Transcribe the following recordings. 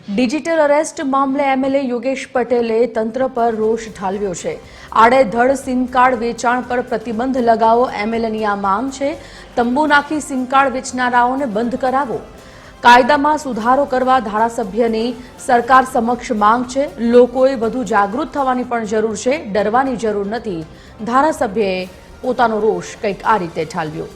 Digital arrest મામલે MLA Yogesh પટેલે તંત્ર પર રોષ ઠાલવ્યો છે। આડેધડ સિમ કાર્ડ વેચાણ પર પ્રતિબંધ લગાવો એમએલએની આ માંગ છે। તંબુ નાખી સિમ કાર્ડ વેચનારાઓને બંધ કરાવો। કાયદામાં સુધારો કરવા ધારાસભ્યની સરકાર સમક્ષ માંગ છે। લોકોએ વધુ જાગૃત થવાની પણ જરૂર છે, ડરવાની જરૂર નથી। ધારાસભ્યએ પોતાનો રોષ કંઈક આ રીતે ઠાલવ્યો।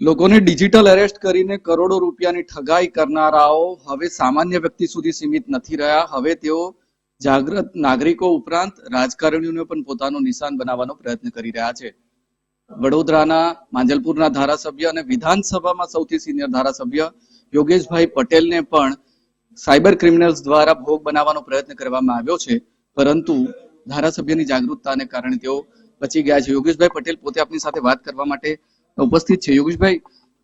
લોકોને ડિજિટલ એરેસ્ટ કરીને કરોડો રૂપિયાની ઠગાઈ કરનારાઓ હવે સામાન્ય વ્યક્તિ સુધી સીમિત નથી રહ્યા। હવે તેઓ જાગૃત નાગરિકો ઉપરાંત રાજકારણીઓને પણ પોતાનું નિશાન બનાવવાનો પ્રયત્ન કરી રહ્યા છે। વડોદરાના માંજલપુરના ધારાસભ્ય અને વિધાનસભામાં સૌથી સિનિયર ધારાસભ્ય યોગેશભાઈ પટેલને પણ સાયબર ક્રિમિનલ્સ દ્વારા ભોગ બનાવવાનો પ્રયત્ન કરવામાં આવ્યો છે, પરંતુ ધારાસભ્યની જાગૃતતાને કારણે તેઓ બચી ગયા છે। યોગેશભાઈ પટેલ પોતે આપની સાથે વાત કરવા માટે ઉપસ્થિત છે। યોગેશભાઈ,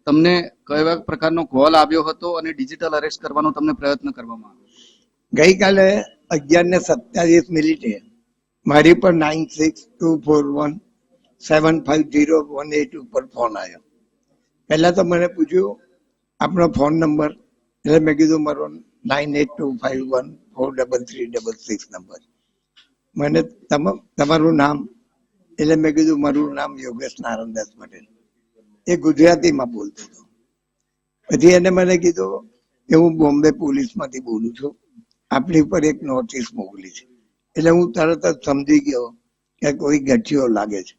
તમને કયા પ્રકારનો કોલ આવ્યો હતો અને ડિજિટલ અરેસ્ટ કરવાનો તમને પ્રયત્ન કરવામાં આવ્યો? ગઈકાલે 11:27 મારી પર 9624175018 ઉપર ફોન આવ્યો। પહેલા તો મને પૂછ્યું આપણો ફોન નંબર, એટલે મેં કીધું મારો 9825143366 નંબર। મને તમારું નામ, એટલે મેં કીધું મારું નામ યોગેશ નારાયણદાસ પટેલ। એ ગુજરાતીમાં બોલતો હતો। પછી એને મને કીધું કે હું બોમ્બે પોલીસમાંથી બોલું છું, આપણી પર એક નોટિસ મોકલી છે। એટલે હું તરત જ સમજી ગયો કે કોઈ ગઠિયો લાગે છે।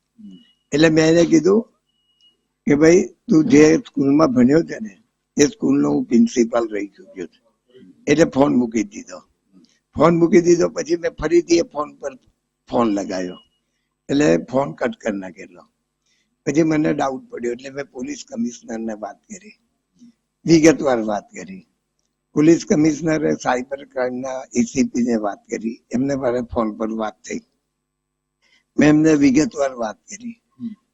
એટલે મેં એને કીધું કે ભાઈ તું જે સ્કૂલમાં ભણ્યો છે ને એ સ્કૂલનો હું પ્રિન્સિપાલ રહી ચુક્યો છું। એટલે ફોન મૂકી દીધો। પછી મેં ફરીથી એ ફોન પર ફોન લગાવ્યો, એટલે ફોન કટ કરી નાખેલો। પછી મને ડાઉટ પડ્યો, એટલે મેં પોલીસ કમિશનરને વાત કરી, વિગતવાર વાત કરી। પોલીસ કમિશનરે સાયબર ક્રાઇમના એસીપી ને વાત કરી, એમને મારે ફોન પર વાત થઈ। મેં એમને વિગતવાર વાત કરી।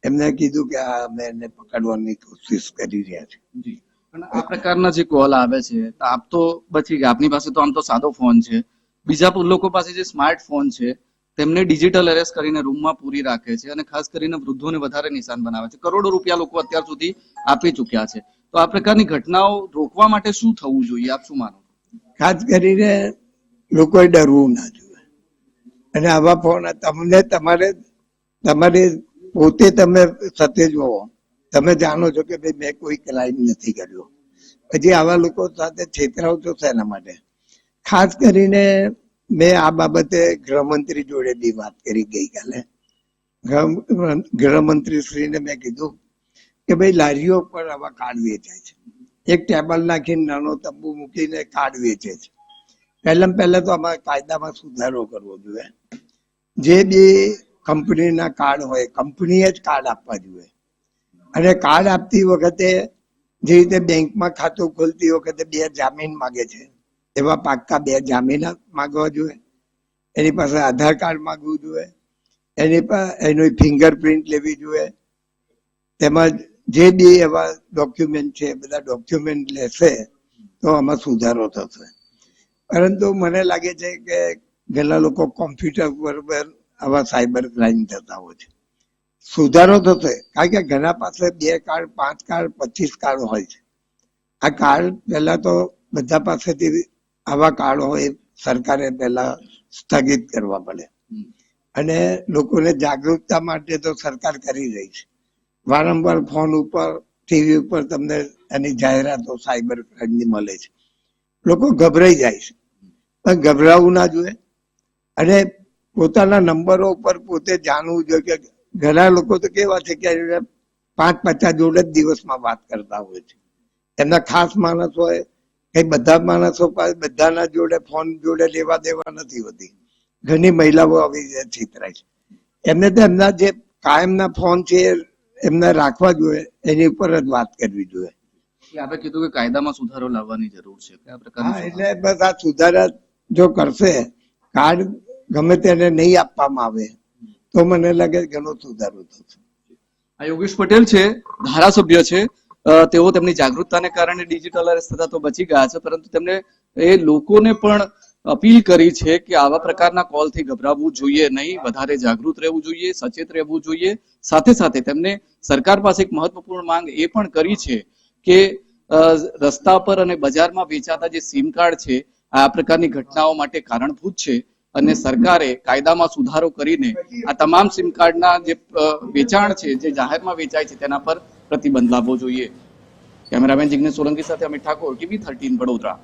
એમને કીધું કે અમે એને પકડવાની કોશિશ કરી રહ્યા છે। પણ આ પ્રકારના જે કોલ આવે છે, આપ તો બચી ગયા, આપની પાસે તો આમ તો સાદો ફોન છે, બીજા લોકો પાસે જે સ્માર્ટફોન છે તેમને ડિજિટલ એરેસ્ટ કરીને રૂમમાં પૂરી રાખે છે અને ખાસ કરીને વૃદ્ધોને વધારે નિશાન બનાવે છે। કરોડો રૂપિયા લોકો અત્યાર સુધી આપી ચૂક્યા છે। તો આ પ્રકારની ઘટનાઓ રોકવા માટે શું થવું જોઈએ, આપ શું માનો? ખાસ કરીને લોકોએ ડરવું ના જોઈએ। અને આવા ફોન તમને તમારે પોતે તમે સતેજ હોવો, તમે જાણો છો કે ભાઈ મેં કોઈ ક્રાઇમ નથી કર્યો, પછી આવા લોકો સાથે છેતરાવ તો શેના માટે? ખાસ કરીને મેં આ બાબતે ગૃહમંત્રી જોડે બી વાત કરી ગઈકાલે। ગૃહમંત્રી શ્રીને મેં કીધું કે ભાઈ લારીઓ પર આવા કાર્ડ વેચાય છે, એક ટેબલ નાખીને નાનો તંબુ મૂકીને કાર્ડ વેચે છે। પહેલા તો અમારે કાયદામાં સુધારો કરવો જોઈએ। જે બી કંપનીના કાર્ડ હોય, કંપનીએ જ કાર્ડ આપવા જોઈએ। અને કાર્ડ આપતી વખતે જે રીતે બેંકમાં ખાતું ખોલતી વખતે 2 જામીન માગે છે, એવા પાક્કા 2 જામીન માગવા જોઈએ। એની પાસે આધાર કાર્ડ માગવું જોઈએ, એની ફિંગરપ્રિન્ટ લેવી જોઈએ। તેમજ જે બી એવા ડોક્યુમેન્ટ છે બધા ડોક્યુમેન્ટ લેશે તો આમાં સુધારો થશે। પરંતુ મને લાગે છે કે ઘણા લોકો કોમ્પ્યુટર પર આવા સાયબર ક્રાઇમ થતા હોય છે। સુધારો થશે, કારણ કે ઘણા પાસે 2 કાર્ડ, 5 કાર્ડ, 25 કાર્ડ હોય છે। આ કાર્ડ પહેલા તો બધા પાસેથી આવા કાર્ડ હોય, સરકારે પહેલા સ્થગિત કરવા પડે। અને લોકોને જાગૃતતા માટે તો સરકાર કરી રહી છે। વારંવાર ફોન ઉપર, ટીવી ઉપર તમને એની જાહેરાતો સાયબર ક્રાઇમની મળે છે। લોકો ગભરાઈ જાય છે, પણ ગભરાવું ના જોઈએ। અને પોતાના નંબરો ઉપર પોતે જાણવું જોઈએ કે ઘણા લોકો તો કેવા છે કે 5-50 જોડે જ દિવસમાં વાત કરતા હોય છે। એમના ખાસ માણસ હોય, કઈ બધા માણસો પાસે બધાના જોડે ફોન જોડે લેવા દેવા નથી હોતી। ઘણી મહિલાઓ આવી છેતરાય છે। એમને તો એમના જે કાયમના ફોન છે એમને રાખવા જોઈએ, એની ઉપર જ વાત કરવી જોઈએ। આપણે કીધું કે કાયદામાં સુધારો લાવવાની જરૂર છે, કયા પ્રકારનો? એટલે બસ આ સુધારા જો કરશે, કાર્ડ ગમે તેને નહીં આપવામાં આવે તો મને લાગે ઘણો સુધારો થશે। આ યોગેશ પટેલ છે, ધારાસભ્ય છે। તેઓ તેમની જાગૃતતાને કારણે ડિજિટલ અરેસ્ટ થતા તો બચી ગયા છે, પરંતુ તેમને એ લોકોને પણ અપીલ કરી છે કે આવા પ્રકારના કોલથી ગભરાવવું જોઈએ નહીં, વધારે જાગૃત રહેવું જોઈએ, સચેત રહેવું જોઈએ। સાથે સાથે તેમને સરકાર પાસે એક મહત્વપૂર્ણ માંગ એ પણ કરી છે કે રસ્તા પર અને બજારમાં વેચાતા જે સિમ કાર્ડ છે આ પ્રકારની ઘટનાઓ માટે કારણભૂત છે અને સરકારે કાયદામાં સુધારો કરીને આ તમામ સિમ કાર્ડના જે વેચાણ છે જે જાહેરમાં વેચાય છે તેના પર પ્રતિબંધ લાવવો જોઈએ. કેમેરામેન જિગ્નેશ સોલંકી સાથે અમિત ઠાકોર, TV 13 વડોદરા.